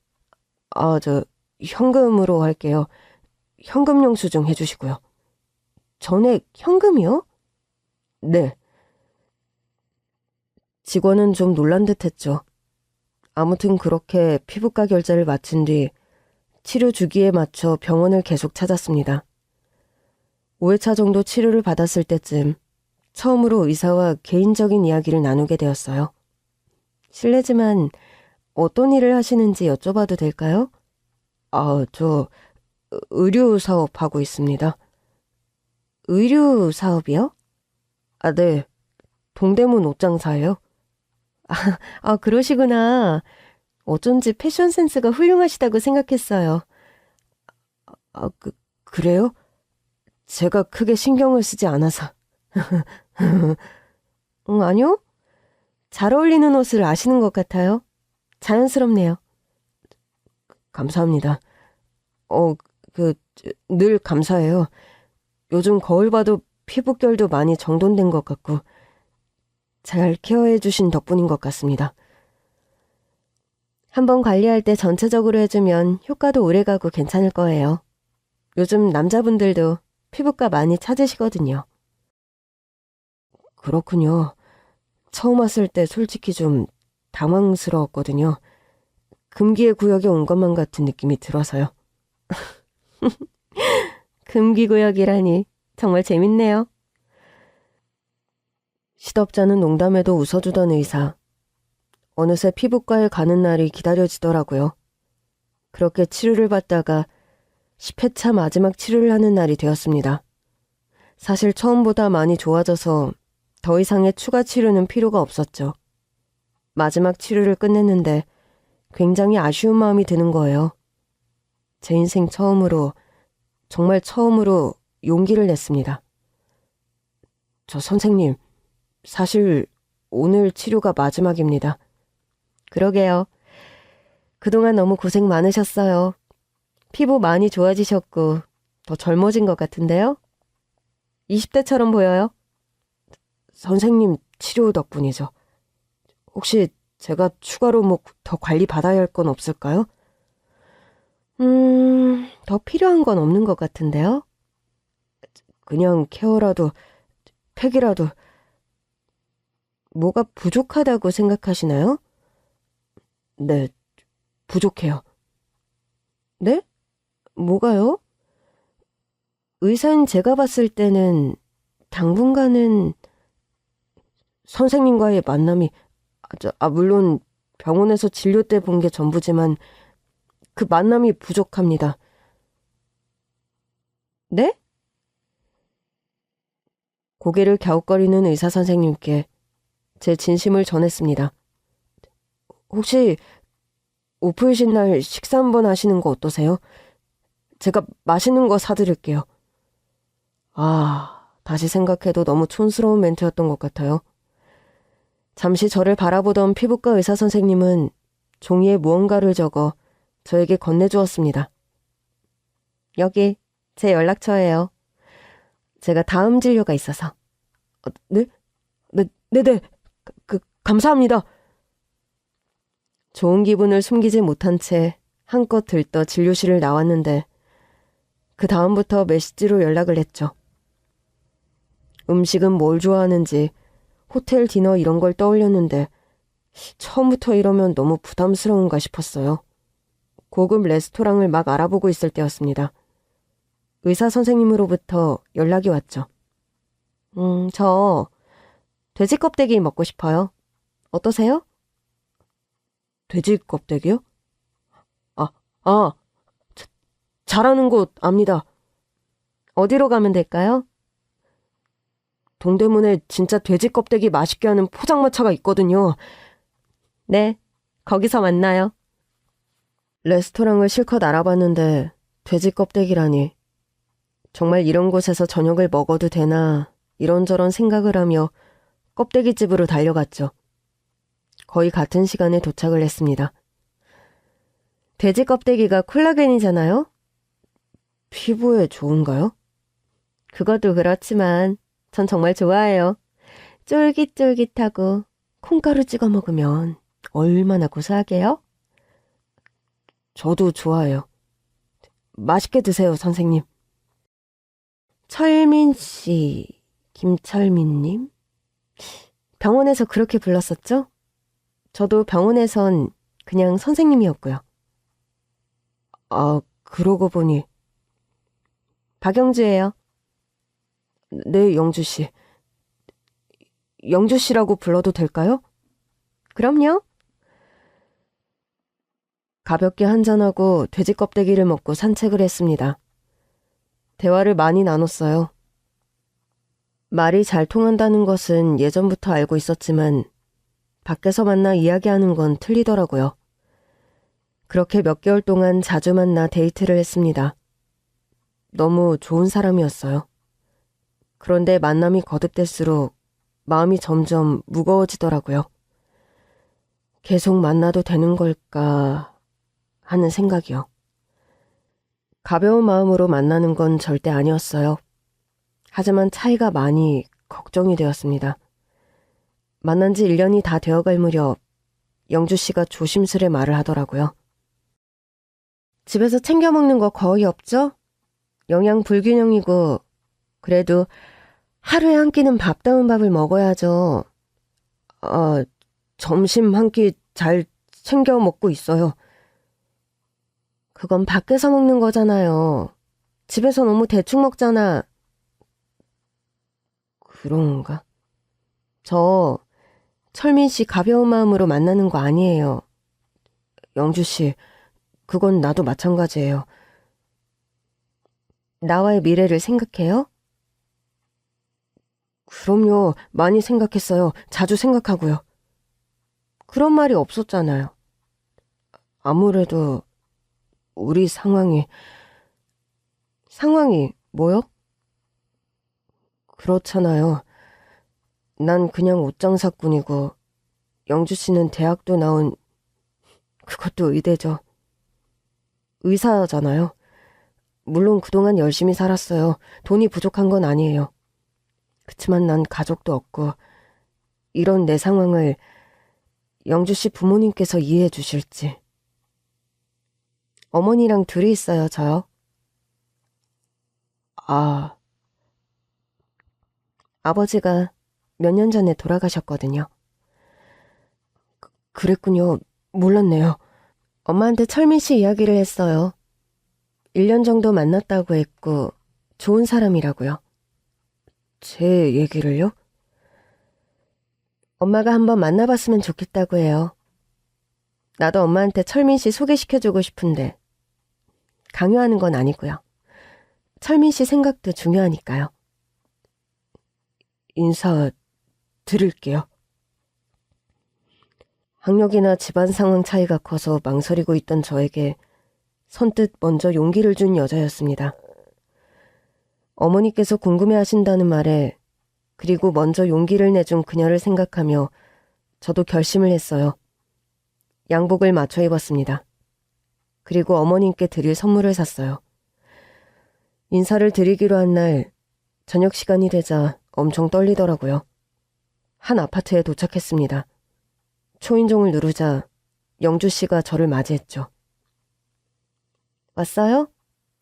현금으로 할게요. 현금 영수증 해주시고요. 전액 현금이요? 네. 직원은 좀 놀란 듯 했죠. 아무튼 그렇게 피부과 결제를 마친 뒤 치료 주기에 맞춰 병원을 계속 찾았습니다. 5회차 정도 치료를 받았을 때쯤 처음으로 의사와 개인적인 이야기를 나누게 되었어요. 실례지만 어떤 일을 하시는지 여쭤봐도 될까요? 저 의류 사업하고 있습니다. 의류 사업이요? 네. 동대문 옷장사예요. 그러시구나. 어쩐지 패션 센스가 훌륭하시다고 생각했어요. 그래요? 제가 크게 신경을 쓰지 않아서. 아니요. 잘 어울리는 옷을 아시는 것 같아요. 자연스럽네요. 감사합니다. 늘 감사해요. 요즘 거울 봐도 피부결도 많이 정돈된 것 같고 잘 케어해 주신 덕분인 것 같습니다. 한번 관리할 때 전체적으로 해주면 효과도 오래가고 괜찮을 거예요. 요즘 남자분들도 피부과 많이 찾으시거든요. 그렇군요. 처음 왔을 때 솔직히 좀 당황스러웠거든요. 금기의 구역에 온 것만 같은 느낌이 들어서요. 금기구역이라니 정말 재밌네요. 시덥잖은 농담에도 웃어주던 의사. 어느새 피부과에 가는 날이 기다려지더라고요. 그렇게 치료를 받다가 10회차 마지막 치료를 하는 날이 되었습니다. 사실 처음보다 많이 좋아져서 더 이상의 추가 치료는 필요가 없었죠. 마지막 치료를 끝냈는데 굉장히 아쉬운 마음이 드는 거예요. 제 인생 처음으로, 정말 처음으로 용기를 냈습니다. 저 선생님, 사실 오늘 치료가 마지막입니다. 그러게요. 그동안 너무 고생 많으셨어요. 피부 많이 좋아지셨고 더 젊어진 것 같은데요? 20대처럼 보여요. 선생님 치료 덕분이죠. 혹시 제가 추가로 더 관리 받아야 할 건 없을까요? 더 필요한 건 없는 것 같은데요? 그냥 케어라도, 팩이라도. 뭐가 부족하다고 생각하시나요? 네, 부족해요. 네? 뭐가요? 의사인 제가 봤을 때는 당분간은 선생님과의 만남이, 물론 병원에서 진료 때 본 게 전부지만 그 만남이 부족합니다. 네? 고개를 갸웃거리는 의사 선생님께 제 진심을 전했습니다. 혹시 오프이신 날 식사 한번 하시는 거 어떠세요? 제가 맛있는 거 사드릴게요. 다시 생각해도 너무 촌스러운 멘트였던 것 같아요. 잠시 저를 바라보던 피부과 의사 선생님은 종이에 무언가를 적어 저에게 건네주었습니다. 여기 제 연락처예요. 제가 다음 진료가 있어서. 네? 네네. 감사합니다. 좋은 기분을 숨기지 못한 채 한껏 들떠 진료실을 나왔는데 그 다음부터 메시지로 연락을 했죠. 음식은 뭘 좋아하는지 호텔 디너 이런 걸 떠올렸는데 처음부터 이러면 너무 부담스러운가 싶었어요. 고급 레스토랑을 막 알아보고 있을 때였습니다. 의사 선생님으로부터 연락이 왔죠. 저 돼지 껍데기 먹고 싶어요. 어떠세요? 돼지 껍데기요? 아, 아, 잘하는 곳 압니다. 어디로 가면 될까요? 동대문에 진짜 돼지 껍데기 맛있게 하는 포장마차가 있거든요. 네, 거기서 만나요. 레스토랑을 실컷 알아봤는데 돼지 껍데기라니. 정말 이런 곳에서 저녁을 먹어도 되나 이런저런 생각을 하며 껍데기집으로 달려갔죠. 거의 같은 시간에 도착을 했습니다. 돼지 껍데기가 콜라겐이잖아요? 피부에 좋은가요? 그것도 그렇지만 전 정말 좋아해요. 쫄깃쫄깃하고 콩가루 찍어 먹으면 얼마나 고소하게요? 저도 좋아해요. 맛있게 드세요, 선생님. 철민 씨, 김철민님? 병원에서 그렇게 불렀었죠? 저도 병원에선 그냥 선생님이었고요. 아, 그러고 보니. 박영주예요. 네, 영주 씨. 영주 씨라고 불러도 될까요? 그럼요. 가볍게 한잔하고 돼지 껍데기를 먹고 산책을 했습니다. 대화를 많이 나눴어요. 말이 잘 통한다는 것은 예전부터 알고 있었지만 밖에서 만나 이야기하는 건 틀리더라고요. 그렇게 몇 개월 동안 자주 만나 데이트를 했습니다. 너무 좋은 사람이었어요. 그런데 만남이 거듭될수록 마음이 점점 무거워지더라고요. 계속 만나도 되는 걸까 하는 생각이요. 가벼운 마음으로 만나는 건 절대 아니었어요. 하지만 차이가 많이 걱정이 되었습니다. 만난 지 1년이 다 되어갈 무렵 영주 씨가 조심스레 말을 하더라고요. 집에서 챙겨 먹는 거 거의 없죠? 영양 불균형이고 그래도 하루에 한 끼는 밥다운 밥을 먹어야죠. 점심 한 끼 잘 챙겨 먹고 있어요. 그건 밖에서 먹는 거잖아요. 집에서 너무 대충 먹잖아. 그런가? 저 철민 씨 가벼운 마음으로 만나는 거 아니에요. 영주 씨, 그건 나도 마찬가지예요. 나와의 미래를 생각해요? 그럼요. 많이 생각했어요. 자주 생각하고요. 그런 말이 없었잖아요. 아무래도 우리 상황이 뭐요? 그렇잖아요. 난 그냥 옷장사꾼이고 영주 씨는 대학도 나온 그것도 의대죠. 의사잖아요. 물론 그동안 열심히 살았어요. 돈이 부족한 건 아니에요. 그치만 난 가족도 없고 이런 내 상황을 영주 씨 부모님께서 이해해 주실지. 어머니랑 둘이 있어요, 저요. 아버지가 몇 년 전에 돌아가셨거든요. 그랬군요. 몰랐네요. 엄마한테 철민 씨 이야기를 했어요. 1년 정도 만났다고 했고 좋은 사람이라고요. 제 얘기를요? 엄마가 한번 만나봤으면 좋겠다고 해요. 나도 엄마한테 철민 씨 소개시켜주고 싶은데 강요하는 건 아니고요. 철민 씨 생각도 중요하니까요. 인사 드릴게요. 학력이나 집안 상황 차이가 커서 망설이고 있던 저에게 선뜻 먼저 용기를 준 여자였습니다. 어머니께서 궁금해하신다는 말에 그리고 먼저 용기를 내준 그녀를 생각하며 저도 결심을 했어요. 양복을 맞춰 입었습니다. 그리고 어머님께 드릴 선물을 샀어요. 인사를 드리기로 한 날 저녁 시간이 되자 엄청 떨리더라고요. 한 아파트에 도착했습니다. 초인종을 누르자 영주 씨가 저를 맞이했죠. 왔어요?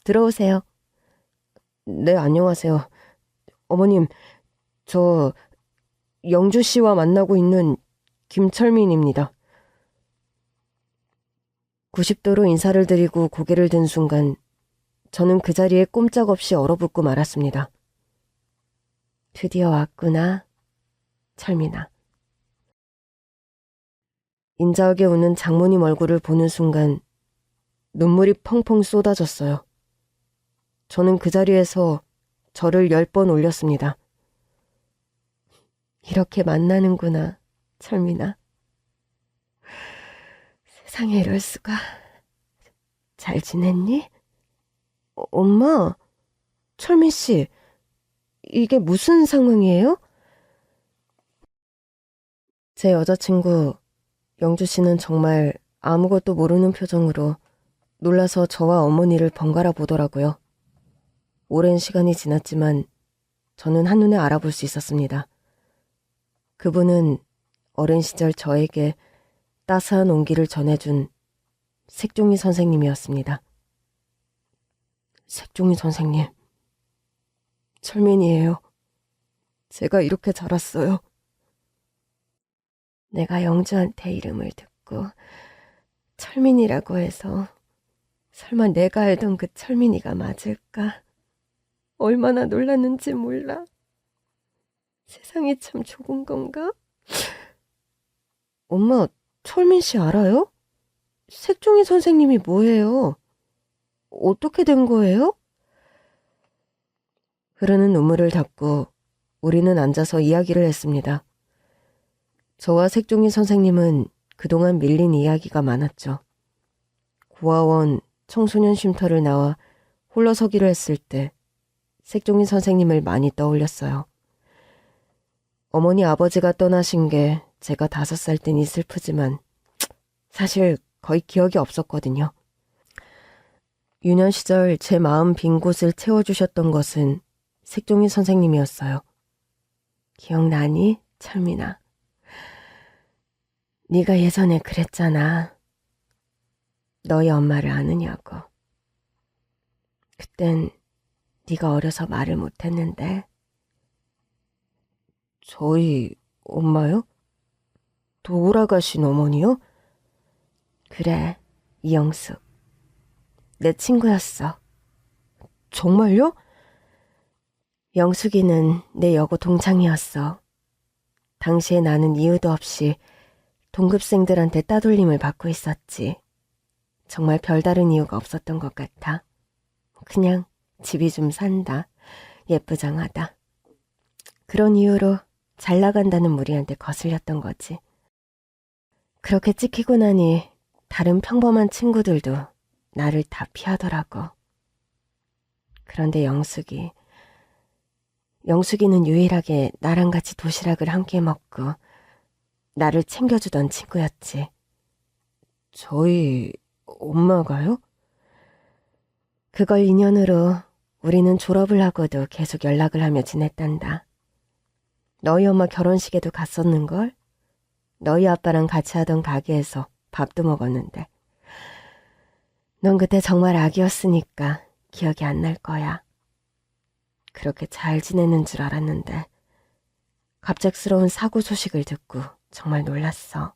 들어오세요. 네, 안녕하세요. 어머님, 저 영주 씨와 만나고 있는 김철민입니다. 90도로 인사를 드리고 고개를 든 순간 저는 그 자리에 꼼짝없이 얼어붙고 말았습니다. 드디어 왔구나, 철민아. 인자하게 웃는 장모님 얼굴을 보는 순간 눈물이 펑펑 쏟아졌어요. 저는 그 자리에서 저를 10번 올렸습니다. 이렇게 만나는구나, 철민아. 세상에 이럴 수가. 잘 지냈니? 엄마, 철민 씨, 이게 무슨 상황이에요? 제 여자친구 영주 씨는 정말 아무것도 모르는 표정으로 놀라서 저와 어머니를 번갈아 보더라고요. 오랜 시간이 지났지만 저는 한눈에 알아볼 수 있었습니다. 그분은 어린 시절 저에게 따스한 온기를 전해준 색종이 선생님이었습니다. 색종이 선생님, 철민이에요. 제가 이렇게 자랐어요. 내가 영주한테 이름을 듣고 철민이라고 해서 설마 내가 알던 그 철민이가 맞을까? 얼마나 놀랐는지 몰라. 세상이 참 좁은 건가? 엄마, 철민 씨 알아요? 색종이 선생님이 뭐예요? 어떻게 된 거예요? 흐르는 눈물을 닦고 우리는 앉아서 이야기를 했습니다. 저와 색종이 선생님은 그동안 밀린 이야기가 많았죠. 고아원 청소년 쉼터를 나와 홀로 서기로 했을 때 색종이 선생님을 많이 떠올렸어요. 어머니 아버지가 떠나신 게 제가 5살 때니 슬프지만 사실 거의 기억이 없었거든요. 유년 시절 제 마음 빈 곳을 채워주셨던 것은 색종이 선생님이었어요. 기억나니, 철민아? 네가 예전에 그랬잖아. 너희 엄마를 아느냐고. 그땐 네가 어려서 말을 못했는데. 저희 엄마요? 돌아가신 어머니요? 그래, 이영숙. 내 친구였어. 정말요? 영숙이는 내 여고 동창이었어. 당시에 나는 이유도 없이 동급생들한테 따돌림을 받고 있었지. 정말 별다른 이유가 없었던 것 같아. 그냥 집이 좀 산다. 예쁘장하다. 그런 이유로 잘 나간다는 무리한테 거슬렸던 거지. 그렇게 찍히고 나니 다른 평범한 친구들도 나를 다 피하더라고. 그런데 영숙이는 유일하게 나랑 같이 도시락을 함께 먹고 나를 챙겨주던 친구였지. 저희 엄마가요? 그걸 인연으로 우리는 졸업을 하고도 계속 연락을 하며 지냈단다. 너희 엄마 결혼식에도 갔었는걸? 너희 아빠랑 같이 하던 가게에서 밥도 먹었는데. 넌 그때 정말 아기였으니까 기억이 안 날 거야. 그렇게 잘 지내는 줄 알았는데 갑작스러운 사고 소식을 듣고 정말 놀랐어.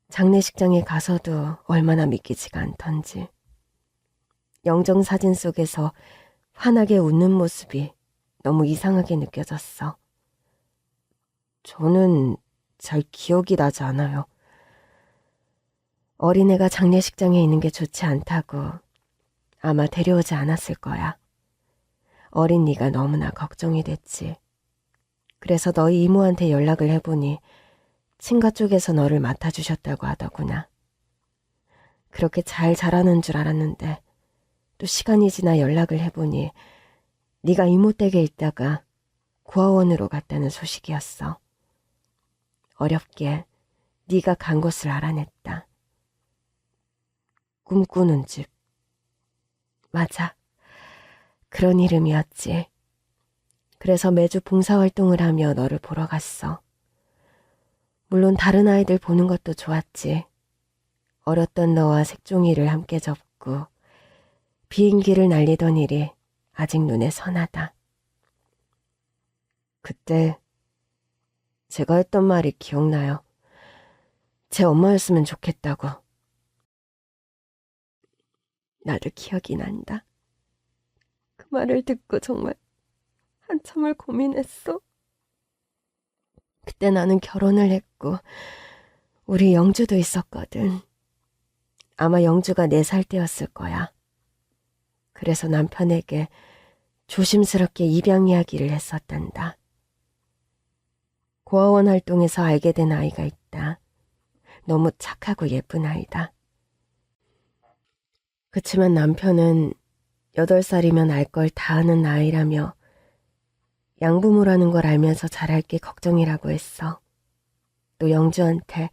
장례식장에 가서도 얼마나 믿기지가 않던지. 영정사진 속에서 환하게 웃는 모습이 너무 이상하게 느껴졌어. 저는 잘 기억이 나지 않아요. 어린애가 장례식장에 있는 게 좋지 않다고 아마 데려오지 않았을 거야. 어린 네가 너무나 걱정이 됐지. 그래서 너희 이모한테 연락을 해보니 친가 쪽에서 너를 맡아주셨다고 하더구나. 그렇게 잘 자라는 줄 알았는데 또 시간이 지나 연락을 해보니 네가 이모 댁에 있다가 고아원으로 갔다는 소식이었어. 어렵게 네가 간 곳을 알아냈다. 꿈꾸는 집. 맞아. 그런 이름이었지. 그래서 매주 봉사활동을 하며 너를 보러 갔어. 물론 다른 아이들 보는 것도 좋았지. 어렸던 너와 색종이를 함께 접고 비행기를 날리던 일이 아직 눈에 선하다. 그때 제가 했던 말이 기억나요. 제 엄마였으면 좋겠다고. 나도 기억이 난다. 그 말을 듣고 정말 한참을 고민했어. 그때 나는 결혼을 했고 우리 영주도 있었거든. 아마 영주가 4살 때였을 거야. 그래서 남편에게 조심스럽게 입양 이야기를 했었단다. 고아원 활동에서 알게 된 아이가 있다. 너무 착하고 예쁜 아이다. 그치만 남편은 8살이면 알 걸 다 아는 아이라며 양부모라는 걸 알면서 잘할 게 걱정이라고 했어. 또 영주한테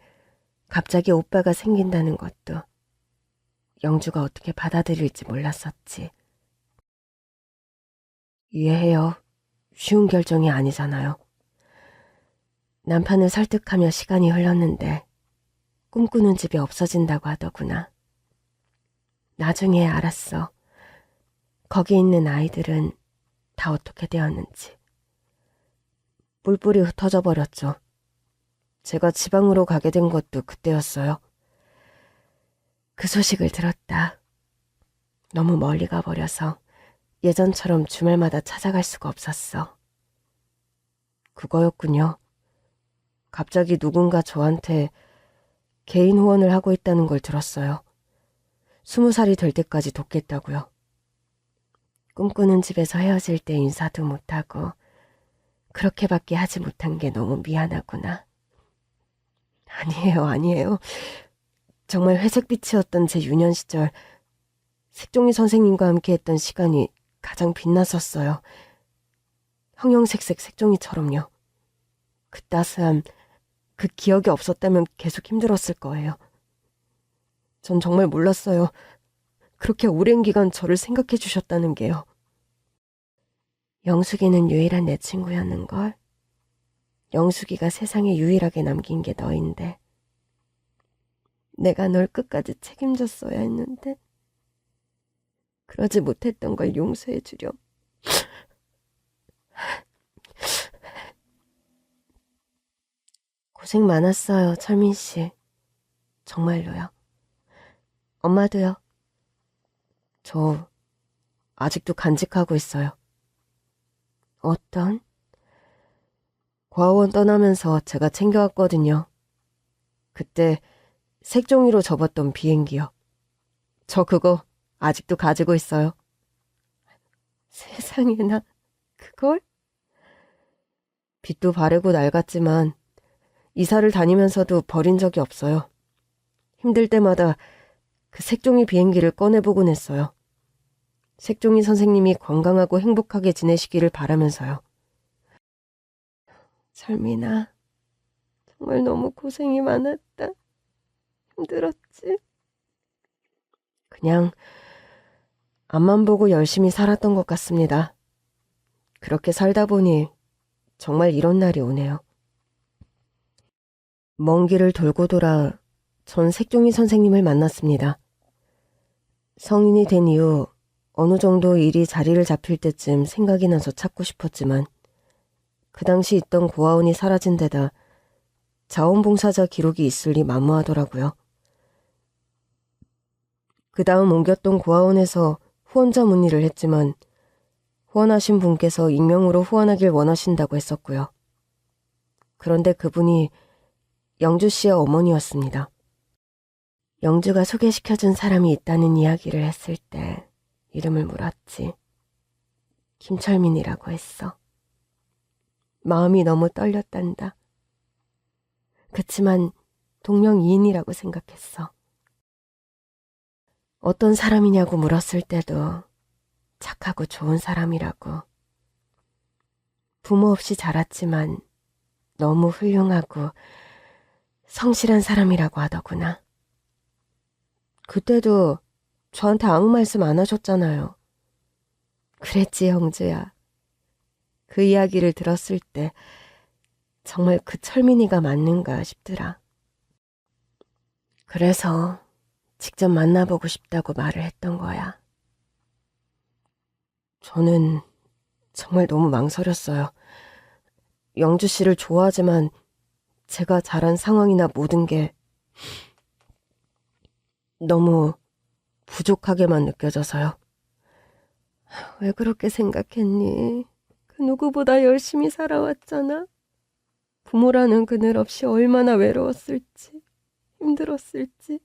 갑자기 오빠가 생긴다는 것도 영주가 어떻게 받아들일지 몰랐었지. 이해해요. 쉬운 결정이 아니잖아요. 남편을 설득하며 시간이 흘렀는데 꿈꾸는 집이 없어진다고 하더구나. 나중에 알았어. 거기 있는 아이들은 다 어떻게 되었는지. 뿔뿔이 흩어져 버렸죠. 제가 지방으로 가게 된 것도 그때였어요. 그 소식을 들었다. 너무 멀리 가버려서 예전처럼 주말마다 찾아갈 수가 없었어. 그거였군요. 갑자기 누군가 저한테 개인 후원을 하고 있다는 걸 들었어요. 20살이 될 때까지 돕겠다고요. 꿈꾸는 집에서 헤어질 때 인사도 못하고 그렇게밖에 하지 못한 게 너무 미안하구나. 아니에요. 정말 회색빛이었던 제 유년 시절, 색종이 선생님과 함께 했던 시간이 가장 빛났었어요. 형형색색 색종이처럼요. 그 따스함, 그 기억이 없었다면 계속 힘들었을 거예요. 전 정말 몰랐어요. 그렇게 오랜 기간 저를 생각해 주셨다는 게요. 영숙이는 유일한 내 친구였는걸. 영숙이가 세상에 유일하게 남긴 게 너인데. 내가 널 끝까지 책임졌어야 했는데. 그러지 못했던 걸 용서해 주렴. 고생 많았어요, 철민 씨. 정말로요. 엄마도요. 저 아직도 간직하고 있어요. 어떤? 고아원 떠나면서 제가 챙겨왔거든요. 그때 색종이로 접었던 비행기요. 저 그거 아직도 가지고 있어요. 세상에나 그걸? 빛도 바래고 낡았지만 이사를 다니면서도 버린 적이 없어요. 힘들 때마다 그 색종이 비행기를 꺼내보곤 했어요. 색종이 선생님이 건강하고 행복하게 지내시기를 바라면서요. 철민아, 정말 너무 고생이 많았다. 힘들었지? 그냥 앞만 보고 열심히 살았던 것 같습니다. 그렇게 살다 보니 정말 이런 날이 오네요. 먼 길을 돌고 돌아 전 색종이 선생님을 만났습니다. 성인이 된 이후 어느 정도 일이 자리를 잡힐 때쯤 생각이 나서 찾고 싶었지만 그 당시 있던 고아원이 사라진 데다 자원봉사자 기록이 있을 리 만무하더라고요. 그 다음 옮겼던 고아원에서 후원자 문의를 했지만 후원하신 분께서 익명으로 후원하길 원하신다고 했었고요. 그런데 그분이 영주 씨의 어머니였습니다. 영주가 소개시켜준 사람이 있다는 이야기를 했을 때 이름을 물었지. 김철민이라고 했어. 마음이 너무 떨렸단다. 그치만 동명이인이라고 생각했어. 어떤 사람이냐고 물었을 때도 착하고 좋은 사람이라고. 부모 없이 자랐지만 너무 훌륭하고 성실한 사람이라고 하더구나. 그때도 저한테 아무 말씀 안 하셨잖아요. 그랬지, 영주야. 그 이야기를 들었을 때 정말 그 철민이가 맞는가 싶더라. 그래서 직접 만나보고 싶다고 말을 했던 거야. 저는 정말 너무 망설였어요. 영주 씨를 좋아하지만 제가 자란 상황이나 모든 게 너무 부족하게만 느껴져서요. 왜 그렇게 생각했니? 그 누구보다 열심히 살아왔잖아. 부모라는 그늘 없이 얼마나 외로웠을지, 힘들었을지.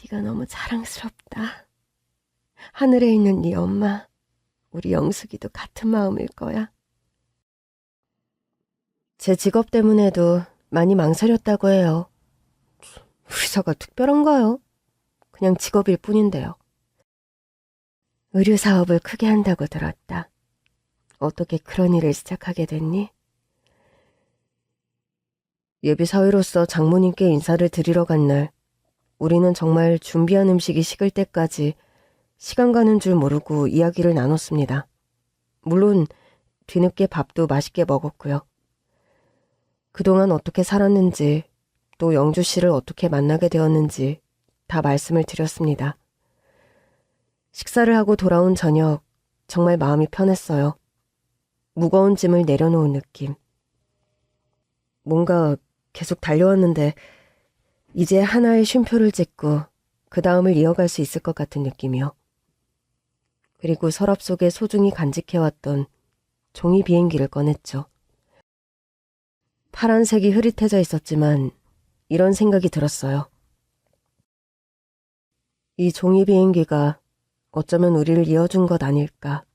네가 너무 자랑스럽다. 하늘에 있는 네 엄마, 우리 영숙이도 같은 마음일 거야. 제 직업 때문에도 많이 망설였다고 해요. 의사가 특별한가요? 그냥 직업일 뿐인데요. 의류 사업을 크게 한다고 들었다. 어떻게 그런 일을 시작하게 됐니? 예비사위로서 장모님께 인사를 드리러 간 날, 우리는 정말 준비한 음식이 식을 때까지 시간 가는 줄 모르고 이야기를 나눴습니다. 물론 뒤늦게 밥도 맛있게 먹었고요. 그동안 어떻게 살았는지, 또 영주 씨를 어떻게 만나게 되었는지 다 말씀을 드렸습니다. 식사를 하고 돌아온 저녁, 정말 마음이 편했어요. 무거운 짐을 내려놓은 느낌. 뭔가 계속 달려왔는데 이제 하나의 쉼표를 찍고 그 다음을 이어갈 수 있을 것 같은 느낌이요. 그리고 서랍 속에 소중히 간직해왔던 종이 비행기를 꺼냈죠. 파란색이 흐릿해져 있었지만 이런 생각이 들었어요. 이 종이 비행기가 어쩌면 우리를 이어준 것 아닐까.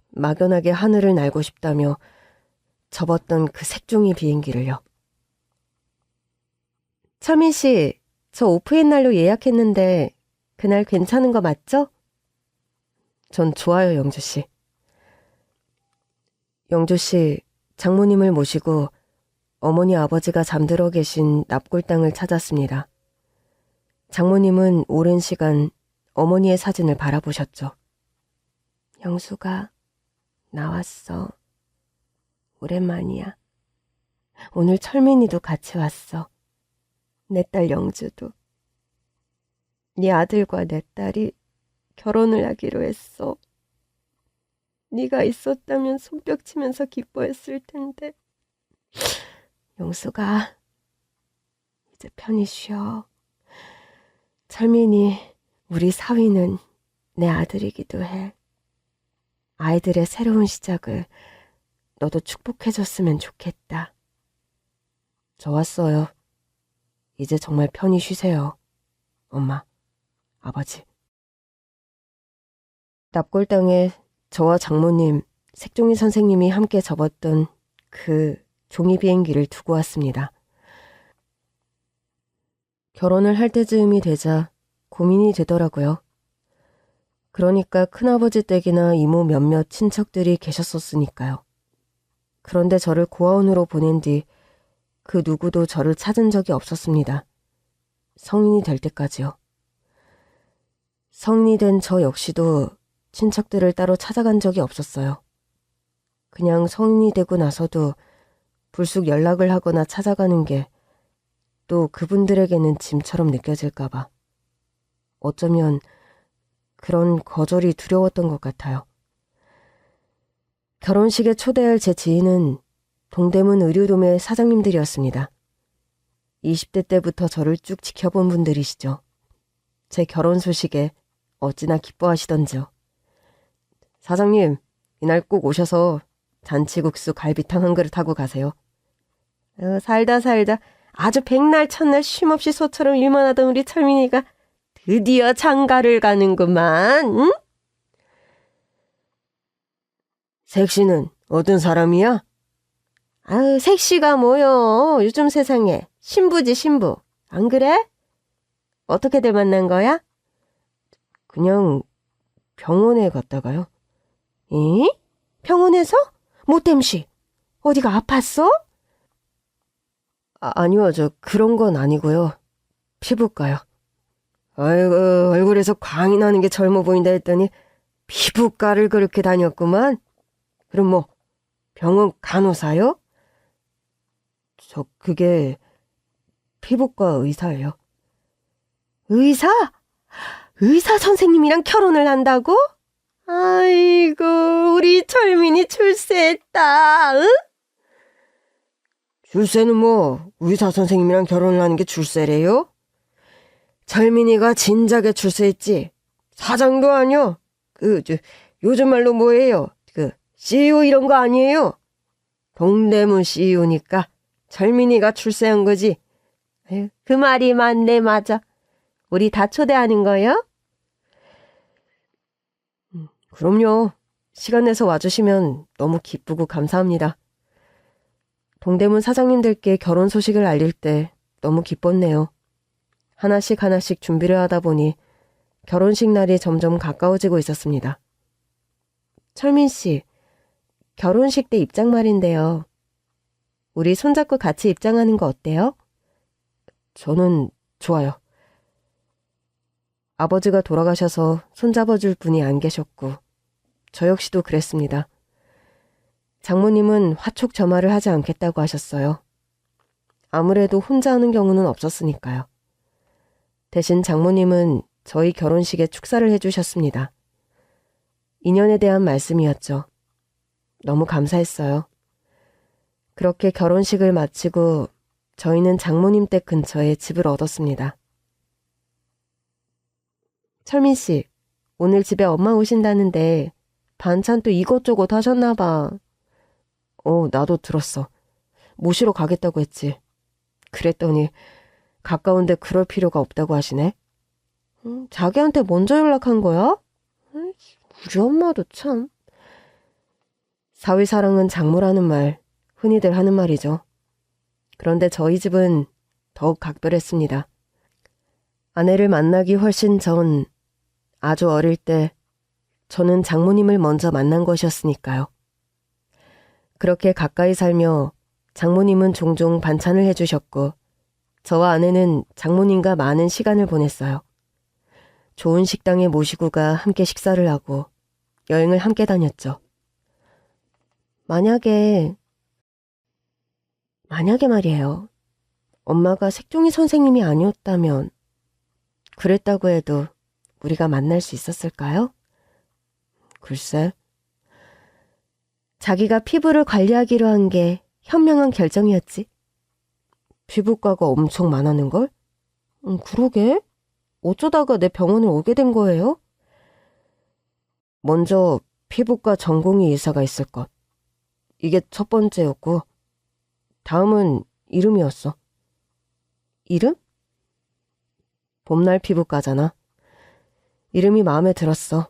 막연하게 하늘을 날고 싶다며 접었던 그 색종이 비행기를요. 철민 씨, 저 오프인 날로 예약했는데 그날 괜찮은 거 맞죠? 전 좋아요, 영주 씨. 영주 씨, 장모님을 모시고 어머니 아버지가 잠들어 계신 납골당을 찾았습니다. 장모님은 오랜 시간 어머니의 사진을 바라보셨죠. 영수가 나왔어. 오랜만이야. 오늘 철민이도 같이 왔어. 내 딸 영주도. 네 아들과 내 딸이 결혼을 하기로 했어. 네가 있었다면 손뼉치면서 기뻐했을 텐데. 영수가 이제 편히 쉬어. 철민이, 우리 사위는 내 아들이기도 해. 아이들의 새로운 시작을 너도 축복해줬으면 좋겠다. 좋았어요. 이제 정말 편히 쉬세요. 엄마, 아버지. 납골당에 저와 장모님, 색종이 선생님이 함께 접었던 그 종이 비행기를 두고 왔습니다. 결혼을 할 때쯤이 되자 고민이 되더라고요. 그러니까 큰아버지 댁이나 이모 몇몇 친척들이 계셨었으니까요. 그런데 저를 고아원으로 보낸 뒤 그 누구도 저를 찾은 적이 없었습니다. 성인이 될 때까지요. 성인이 된 저 역시도 친척들을 따로 찾아간 적이 없었어요. 그냥 성인이 되고 나서도 불쑥 연락을 하거나 찾아가는 게 또 그분들에게는 짐처럼 느껴질까봐. 어쩌면 그런 거절이 두려웠던 것 같아요. 결혼식에 초대할 제 지인은 동대문 의류도매 사장님들이었습니다. 20대 때부터 저를 쭉 지켜본 분들이시죠. 제 결혼 소식에 어찌나 기뻐하시던지요. 사장님, 이날 꼭 오셔서 잔치국수 갈비탕 한 그릇 하고 가세요. 살다 아주 백날 첫날 쉼없이 소처럼 일만 하던 우리 철민이가 드디어 장가를 가는구만. 응? 색시는 어떤 사람이야? 아유, 색시가 뭐여. 요즘 세상에 신부지 신부. 안 그래? 어떻게들 만난 거야? 그냥 병원에 갔다가요. 이? 병원에서? 뭐 땜시? 어디가 아팠어? 아니요, 저 그런 건 아니고요. 피부과요. 아이고, 얼굴에서 광이 나는 게 젊어 보인다 했더니 피부과를 그렇게 다녔구만. 그럼 뭐 병원 간호사요? 저 그게 피부과 의사예요. 의사? 의사 선생님이랑 결혼을 한다고? 아이고, 우리 철민이 출세했다. 응? 출세는 뭐 의사 선생님이랑 결혼을 하는 게 출세래요? 철민이가 진작에 출세했지. 사장도 아니요. 요즘 말로 뭐예요? CEO 이런 거 아니에요? 동대문 CEO니까 철민이가 출세한 거지. 그 말이 맞네, 맞아. 우리 다 초대하는 거요? 그럼요. 시간 내서 와주시면 너무 기쁘고 감사합니다. 동대문 사장님들께 결혼 소식을 알릴 때 너무 기뻤네요. 하나씩 하나씩 준비를 하다 보니 결혼식 날이 점점 가까워지고 있었습니다. 철민 씨, 결혼식 때 입장 말인데요. 우리 손잡고 같이 입장하는 거 어때요? 저는 좋아요. 아버지가 돌아가셔서 손잡아줄 분이 안 계셨고 저 역시도 그랬습니다. 장모님은 화촉점화를 하지 않겠다고 하셨어요. 아무래도 혼자 하는 경우는 없었으니까요. 대신 장모님은 저희 결혼식에 축사를 해주셨습니다. 인연에 대한 말씀이었죠. 너무 감사했어요. 그렇게 결혼식을 마치고 저희는 장모님 댁 근처에 집을 얻었습니다. 철민 씨, 오늘 집에 엄마 오신다는데 반찬 또 이것저것 하셨나 봐. 나도 들었어. 모시러 가겠다고 했지. 그랬더니 가까운데 그럴 필요가 없다고 하시네. 자기한테 먼저 연락한 거야? 우리 엄마도 참. 사위사랑은 장모라는 말, 흔히들 하는 말이죠. 그런데 저희 집은 더욱 각별했습니다. 아내를 만나기 훨씬 전, 아주 어릴 때 저는 장모님을 먼저 만난 것이었으니까요. 그렇게 가까이 살며 장모님은 종종 반찬을 해주셨고 저와 아내는 장모님과 많은 시간을 보냈어요. 좋은 식당에 모시고 가 함께 식사를 하고 여행을 함께 다녔죠. 만약에 말이에요. 엄마가 색종이 선생님이 아니었다면 그랬다고 해도 우리가 만날 수 있었을까요? 글쎄. 자기가 피부를 관리하기로 한 게 현명한 결정이었지. 피부과가 엄청 많았는걸? 그러게. 어쩌다가 내 병원을 오게 된 거예요? 먼저 피부과 전공의 의사가 있을 것. 이게 첫 번째였고 다음은 이름이었어. 이름? 봄날 피부과잖아. 이름이 마음에 들었어.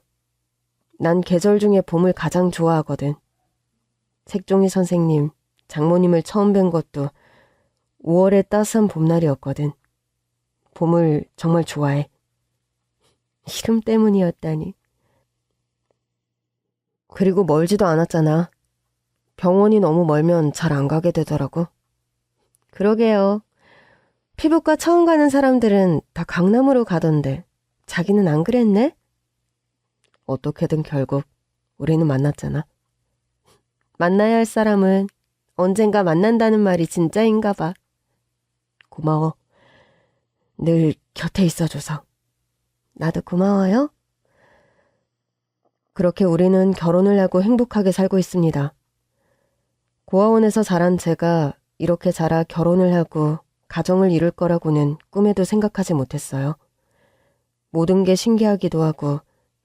난 계절 중에 봄을 가장 좋아하거든. 색종이 선생님, 장모님을 처음 뵌 것도 5월의 따스한 봄날이었거든. 봄을 정말 좋아해. 이름 때문이었다니. 그리고 멀지도 않았잖아. 병원이 너무 멀면 잘 안 가게 되더라고. 그러게요. 피부과 처음 가는 사람들은 다 강남으로 가던데 자기는 안 그랬네? 어떻게든 결국 우리는 만났잖아. 만나야 할 사람은 언젠가 만난다는 말이 진짜인가 봐. 고마워. 늘 곁에 있어줘서. 나도 고마워요. 그렇게 우리는 결혼을 하고 행복하게 살고 있습니다. 고아원에서 자란 제가 이렇게 자라 결혼을 하고 가정을 이룰 거라고는 꿈에도 생각하지 못했어요. 모든 게 신기하기도 하고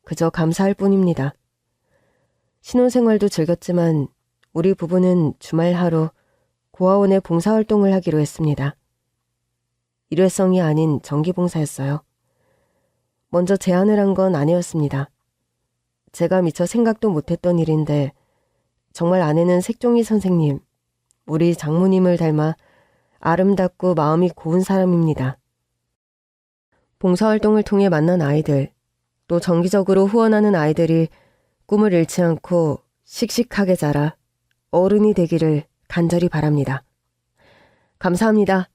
그저 감사할 뿐입니다. 신혼생활도 즐겼지만 우리 부부는 주말 하루 고아원에 봉사활동을 하기로 했습니다. 일회성이 아닌 정기봉사였어요. 먼저 제안을 한 건 아내였습니다. 제가 미처 생각도 못했던 일인데 정말 아내는 색종이 선생님, 우리 장모님을 닮아 아름답고 마음이 고운 사람입니다. 봉사활동을 통해 만난 아이들, 또 정기적으로 후원하는 아이들이 꿈을 잃지 않고 씩씩하게 자라 어른이 되기를 간절히 바랍니다. 감사합니다.